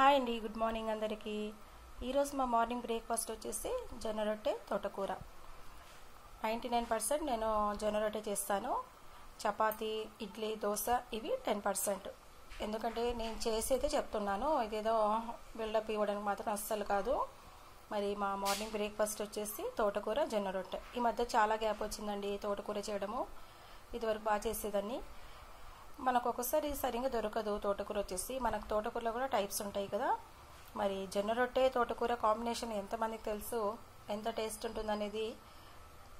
Hi అండి, good morning అందరికీ. ఈరోజు మా మార్నింగ్ బ్రేక్ఫాస్ట్ వచ్చేసి జొన్న రొట్టె తోటకూర. 99% నేను జొన్న రొట్టె చేస్తాను. చపాతీ, ఇడ్లీ, దోశ ఇవి 10%. ఎందుకంటే నేను చేసేదే చెప్తున్నాను, ఇదేదో బిల్డప్ ఇవ్వడానికి మాత్రం అస్సలు కాదు. మరి మా మార్నింగ్ బ్రేక్ఫాస్ట్ వచ్చేసి తోటకూర జొన్న రొట్టె. ఈ మధ్య చాలా గ్యాప్ వచ్చిందండి తోటకూర చేయడము. ఇదివరకు బాగా చేసేదాన్ని. మనకు ఒక్కొక్కసారి సరిగ్గా దొరకదు తోటకూర వచ్చేసి. మనకు తోటకూరలో కూడా టైప్స్ ఉంటాయి కదా. మరి జొన్న రొట్టె తోటకూర కాంబినేషన్ ఎంతమందికి తెలుసు, ఎంత టేస్ట్ ఉంటుందనేది.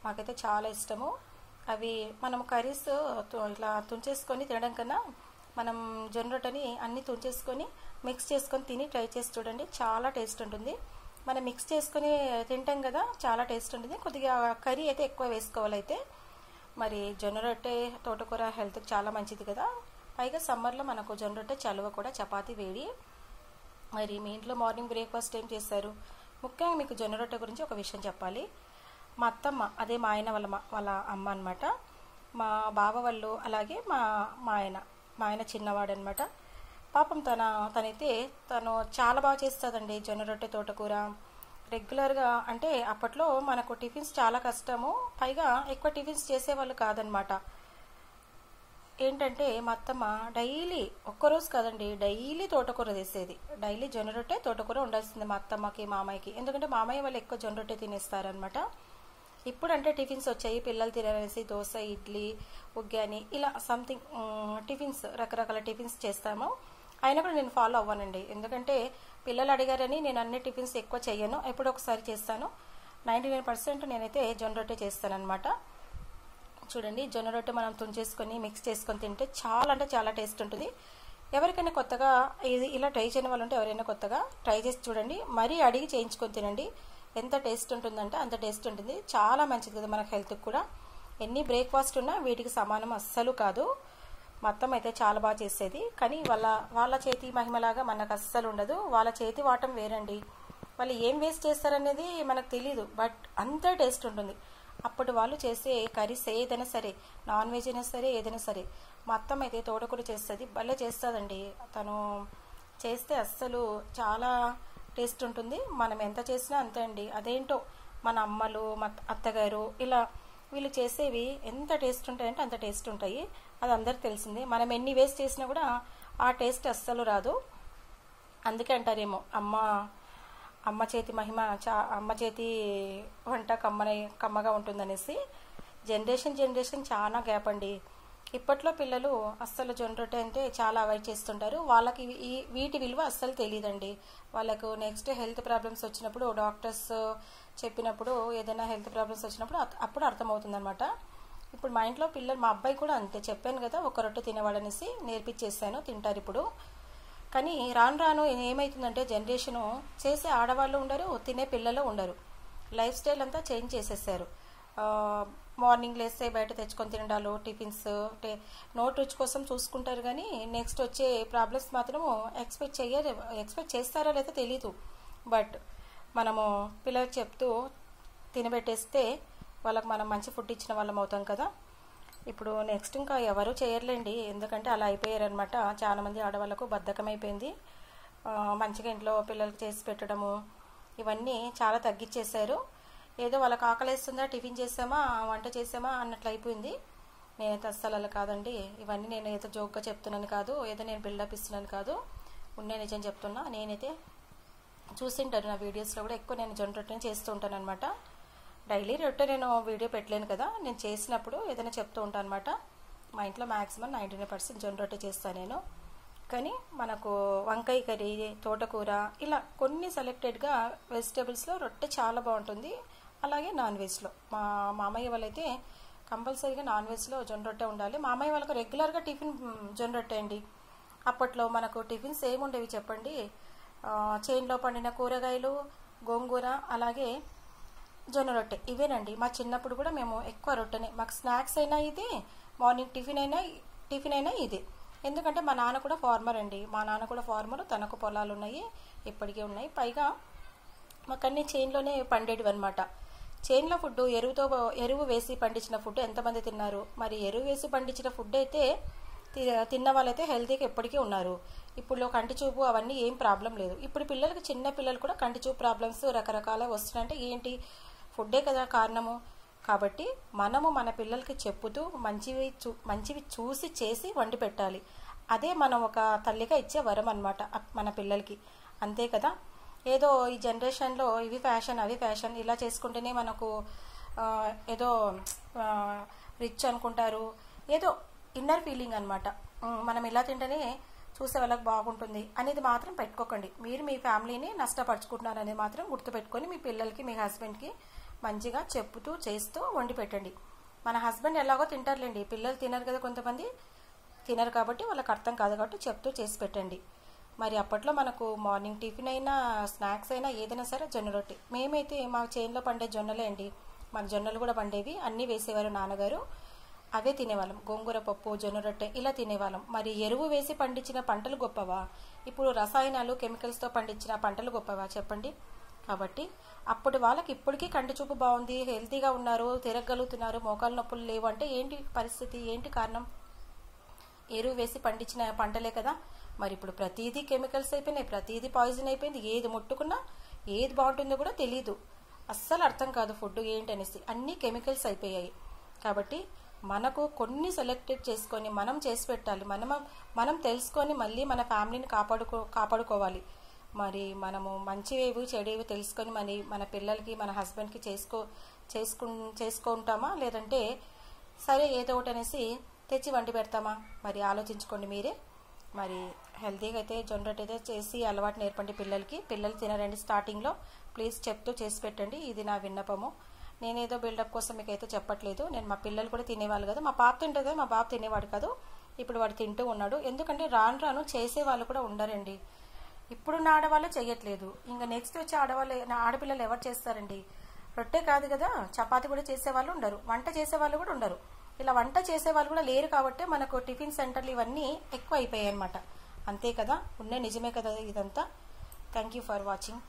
మాకైతే చాలా ఇష్టము. అవి మనం కర్రీస్ ఇట్లా తుంచేసుకొని తినడం కన్నా మనం జొన్న రొట్టెని అన్నీ తుంచేసుకొని మిక్స్ చేసుకొని తిని ట్రై చేసి చూడండి, చాలా టేస్ట్ ఉంటుంది. మనం మిక్స్ చేసుకొని తింటాం కదా, చాలా టేస్ట్ ఉంటుంది. కొద్దిగా కర్రీ అయితే ఎక్కువ వేసుకోవాలైతే. మరి జొన్న రొట్టె తోటకూర హెల్త్కి చాలా మంచిది కదా. పైగా సమ్మర్లో మనకు జొన్న రొట్టె చలువ కూడా, చపాతీ వేడి. మరి మీ ఇంట్లో మార్నింగ్ బ్రేక్ఫాస్ట్ ఏం చేస్తారు? ముఖ్యంగా మీకు జొన్న రొట్టె గురించి ఒక విషయం చెప్పాలి. మా అత్తమ్మ, అదే మా ఆయన వాళ్ళ అమ్మ అనమాట. మా బావ వాళ్ళు, అలాగే మా ఆయన చిన్నవాడు అనమాట. పాపం తనైతే చాలా బాగా చేస్తుందండి జొన్న రొట్టె తోటకూర. రెగ్యులర్గా అంటే అప్పట్లో మనకు టిఫిన్స్ చాలా కష్టము. పైగా ఎక్కువ టిఫిన్స్ చేసేవాళ్ళు కాదనమాట. ఏంటంటే మా అత్తమ్మ డైలీ, ఒక్కరోజు కాదండి, డైలీ తోటకూర చేసేది. డైలీ జొన్న రొట్టె తోటకూర ఉండాల్సింది మా అత్తమ్మకి, మామయ్యకి. ఎందుకంటే మామయ్య వాళ్ళు ఎక్కువ జొన్న రొట్టె తినేస్తారనమాట. ఇప్పుడంటే టిఫిన్స్ వచ్చాయి, పిల్లలు తిననేసి దోశ, ఇడ్లీ, ఉగ్గాని ఇలా సంథింగ్ టిఫిన్స్, రకరకాల టిఫిన్స్ చేస్తాము. అయినా కూడా నేను ఫాలో అవ్వనండి. ఎందుకంటే పిల్లలు అడిగారని నేను అన్ని టిఫిన్స్ ఎక్కువ చెయ్యను, ఎప్పుడో ఒకసారి చేస్తాను. 99% నేనైతే జొన్న రొట్టె చేస్తానన్నమాట. చూడండి, జొన్న రొట్టె మనం తుంచేసుకొని మిక్స్ చేసుకొని తింటే చాలా అంటే చాలా టేస్ట్ ఉంటుంది. ఎవరికైనా కొత్తగా ఇలా ట్రై చేయని వాళ్ళు ఉంటే ఎవరైనా కొత్తగా ట్రై చేసి చూడండి. మరీ అడిగి చేయించుకొని తినండి. ఎంత టేస్ట్ ఉంటుందంటే అంత టేస్ట్ ఉంటుంది. చాలా మంచిది కదా మనకు హెల్త్కి కూడా. ఎన్ని బ్రేక్ఫాస్ట్ ఉన్నా వీటికి సమానం అస్సలు కాదు. మొత్తం అయితే చాలా బాగా చేసేది. కానీ వాళ్ళ చేతి మహిమలాగా మనకు అస్సలు ఉండదు. వాళ్ళ చేతి వాటం వేరండి. వాళ్ళు ఏం వేస్ట్ చేస్తారనేది మనకు తెలీదు, బట్ అంత టేస్ట్ ఉంటుంది. అప్పుడు వాళ్ళు చేసే కర్రీస్ ఏదైనా సరే, నాన్ వెజ్ అయినా సరే, ఏదైనా సరే. మొత్తం అయితే తోటకూర చేస్తుంది, భలే చేస్తుందండి. తను చేస్తే అస్సలు చాలా టేస్ట్ ఉంటుంది. మనం ఎంత చేసినా అంతే అండి. అదేంటో మన అమ్మలు, మా అత్తగారు ఇలా వీళ్ళు చేసేవి ఎంత టేస్ట్ ఉంటాయంటే అంత టేస్ట్ ఉంటాయి. అది అందరికి తెలిసిందే. మనం ఎన్ని వేస్ట్ చేసినా కూడా ఆ టేస్ట్ అస్సలు రాదు. అందుకే అంటారేమో అమ్మ చేతి మహిమ, అమ్మ చేతి వంట కమ్మగా ఉంటుందనేసి. జనరేషన్ చాలా గ్యాప్ అండి. ఇప్పట్లో పిల్లలు అస్సలు జొన్న రొట్టె అంటే చాలా అవాయిడ్ చేస్తుంటారు. వాళ్ళకి వీటి విలువ అస్సలు తెలియదండి. వాళ్ళకు నెక్స్ట్ హెల్త్ ప్రాబ్లమ్స్ వచ్చినప్పుడు, డాక్టర్స్ చెప్పినప్పుడు, ఏదైనా హెల్త్ ప్రాబ్లమ్స్ వచ్చినప్పుడు అప్పుడు అర్థమవుతుందన్నమాట. ఇప్పుడు మా ఇంట్లో పిల్లలు, మా అబ్బాయి కూడా అంతే. చెప్పాను కదా, ఒక రొట్టె తినేవాడనేసి నేర్పించేసాను, తింటారు ఇప్పుడు. కానీ రాను ఏమవుతుందంటే జనరేషను చేసే ఆడవాళ్ళు ఉండరు, తినే పిల్లలు ఉండరు. లైఫ్ స్టైల్ అంతా చేంజ్ చేసేసారు. మార్నింగ్ లేస్తే బయట తెచ్చుకొని తినడాలు, టిఫిన్స్, నోట్ రుచి కోసం చూసుకుంటారు. కానీ నెక్స్ట్ వచ్చే ప్రాబ్లమ్స్ మాత్రము ఎక్స్పెక్ట్ చేస్తారో లేదో తెలీదు. బట్ మనము పిల్లలకు చెప్తూ తినబెట్టేస్తే వాళ్ళకి మనం మంచి ఫుడ్ ఇచ్చిన వాళ్ళం అవుతాం కదా. ఇప్పుడు నెక్స్ట్ ఇంకా ఎవరు చేయర్లేండి, ఎందుకంటే అలా అయిపోయారనమాట. చాలామంది ఆడవాళ్ళకు బద్ధకం అయిపోయింది. మంచిగా ఇంట్లో పిల్లలకి చేసి పెట్టడము ఇవన్నీ చాలా తగ్గించేశారు. ఏదో వాళ్ళకి ఆకలిస్తుందా, టిఫిన్ చేసామా, వంట చేసామా అన్నట్లు అయిపోయింది. నేనైతే అస్సలు అలా కాదండి. ఇవన్నీ నేను ఏదో జోక్గా చెప్తున్నాను కాదు, ఏదో నేను బిల్డప్ ఇస్తున్నాను కాదు, ఉండే నిజం చెప్తున్నా. నేనైతే చూసింటాను నా వీడియోస్లో కూడా, ఎక్కువ నేను జొన్న రొట్టెని చేస్తూ ఉంటాను అనమాట. డైలీ రొట్టె నేను వీడియో పెట్టలేను కదా, నేను చేసినప్పుడు ఏదైనా చెప్తూ ఉంటాను అనమాట. మా ఇంట్లో మ్యాక్సిమం 99% జొన్న రొట్టె చేస్తాను నేను. కానీ మనకు వంకాయ కర్రీ, తోటకూర ఇలా కొన్ని సెలెక్టెడ్గా వెజిటేబుల్స్లో రొట్టె చాలా బాగుంటుంది. అలాగే నాన్ వెజ్లో మా మామయ్య వాళ్ళైతే కంపల్సరీగా నాన్ వెజ్లో జొన్న రొట్టె ఉండాలి. మామయ్య వాళ్ళకు రెగ్యులర్గా టిఫిన్ జొన్న రొట్టె అండి. అప్పట్లో మనకు టిఫిన్స్ ఏముండేవి చెప్పండి? చేనులో పండిన కూరగాయలు, గోంగూర, అలాగే జొన్న రొట్టె ఇవేనండి. మా చిన్నప్పుడు కూడా మేము ఎక్కువ రొట్టెనే. మాకు స్నాక్స్ అయినా ఇదే, మార్నింగ్ టిఫిన్ అయినా ఇదే. ఎందుకంటే మా నాన్న కూడా ఫార్మర్ అండి. మా నాన్న కూడా ఫార్మర్, తనకు పొలాలు ఉన్నాయి, ఇప్పటికే ఉన్నాయి. పైగా మాకన్నీ చేనులోనే పండేటివి అనమాట. చేనులో ఫుడ్, ఎరువు వేసి పండించిన ఫుడ్ ఎంతమంది తిన్నారు? మరి ఎరువు వేసి పండించిన ఫుడ్ అయితే తిన్న వాళ్ళైతే హెల్తీగా ఎప్పటికీ ఉన్నారు. ఇప్పుడు కంటి చూపు అవన్నీ ఏం ప్రాబ్లం లేదు. ఇప్పుడు పిల్లలకి, చిన్న పిల్లలు కూడా కంటి చూపు ప్రాబ్లమ్స్ రకరకాల వస్తున్నాయంటే ఏంటి, ఫుడ్డే కదా కారణము. కాబట్టి మనము మన పిల్లలకి చెప్పుతూ మంచివి చూసి చేసి వండి పెట్టాలి. అదే మనం ఒక తల్లిగా ఇచ్చే వరం అన్నమాట మన పిల్లలకి. అంతే కదా. ఏదో ఈ జనరేషన్లో ఇవి ఫ్యాషన్ అవి ఫ్యాషన్ ఇలా చేసుకుంటేనే మనకు ఏదో రిచ్ అనుకుంటారు, ఏదో ఇన్నర్ ఫీలింగ్ అనమాట. మనం ఇలా తింటేనే చూసే వాళ్ళకి బాగుంటుంది అనేది మాత్రం పెట్టుకోకండి. మీరు మీ ఫ్యామిలీని నష్టపరుచుకుంటున్నారు అనేది మాత్రం గుర్తుపెట్టుకొని మీ పిల్లలకి, మీ హస్బెండ్కి మంచిగా చెప్పుతూ చేస్తూ వండి పెట్టండి. మన హస్బెండ్ ఎలాగో తింటారులేండి, పిల్లలు తినరు కదా, కొంతమంది తినరు కాబట్టి వాళ్ళకి అర్థం కాదు కాబట్టి చెప్తూ చేసి పెట్టండి. మరి అప్పట్లో మనకు మార్నింగ్ టిఫిన్ అయినా స్నాక్స్ అయినా ఏదైనా సరే జొన్న రొట్టె. మేమైతే మా చేనులో పండే జొన్నలే అండి, మన జొన్నలు కూడా పండేవి, అన్నీ వేసేవారు నాన్నగారు, అవే తినేవాళ్ళం. గోంగూర పప్పు, జొన్న రొట్టె ఇలా తినేవాళ్ళం. మరి ఎరువు వేసి పండించిన పంటలు గొప్పవా, ఇప్పుడు రసాయనాలు కెమికల్స్తో పండించిన పంటలు గొప్పవా చెప్పండి. కాబట్టి అప్పటి వాళ్ళకి ఇప్పటికీ కంటి చూపు బాగుంది, హెల్తీగా ఉన్నారు, తిరగలుగుతున్నారు, మోకాలు నొప్పులు లేవు అంటే ఏంటి పరిస్థితి, ఏంటి కారణం? ఎరువు వేసి పండించిన పంటలే కదా. మరి ఇప్పుడు ప్రతిదీ కెమికల్స్ అయిపోయినాయి, ప్రతిదీ పాయిజన్ అయిపోయింది. ఏది ముట్టుకున్నా ఏది బాగుంటుందో కూడా తెలీదు, అస్సలు అర్థం కాదు ఫుడ్ ఏంటనేసి, అన్నీ కెమికల్స్ అయిపోయాయి. కాబట్టి మనకు కొన్ని సెలెక్టెడ్ చేసుకొని మనం చేసి పెట్టాలి. మనం తెలుసుకొని మళ్ళీ మన ఫ్యామిలీని కాపాడుకోవాలి. మరి మనము మంచివేవి చెడేవి తెలుసుకొని మన పిల్లలకి, మన హస్బెండ్కి చేసుకుంటామా, లేదంటే సరే ఏదో ఒకటి అనేసి తెచ్చి వండి పెడతామా, మరి ఆలోచించుకోండి మీరే. మరి హెల్తీగా అయితే జొన్న రొట్టె అయితే చేసి అలవాటు నేర్పండి పిల్లలకి. పిల్లలు తినరండి స్టార్టింగ్లో, ప్లీజ్ చెప్తూ చేసి పెట్టండి. ఇది నా విన్నపము. నేనేదో బిల్డప్ కోసం మీకైతే చెప్పట్లేదు. నేను మా పిల్లలు కూడా తినేవాళ్ళు కదా, మా పాప తింటుంది, మా బాబు తినేవాడు కాదు, ఇప్పుడు వాడు తింటూ ఉన్నాడు. ఎందుకంటే రాను రాను చేసేవాళ్ళు కూడా ఉండరండి. ఇప్పుడున్న ఆడవాళ్ళు చేయట్లేదు, ఇంకా నెక్స్ట్ వచ్చే ఆడపిల్లలు ఎవరు చేస్తారండి? రొట్టె కాదు కదా, చపాతి కూడా చేసేవాళ్ళు ఉండరు, వంట చేసేవాళ్ళు కూడా ఉండరు. ఇలా వంట చేసేవాళ్ళు కూడా లేరు కాబట్టి మనకు టిఫిన్ సెంటర్లు ఇవన్నీ ఎక్కువ అయిపోయాయి అనమాట. అంతే కదా, నిజమే కదా ఇదంతా. Thank you for watching.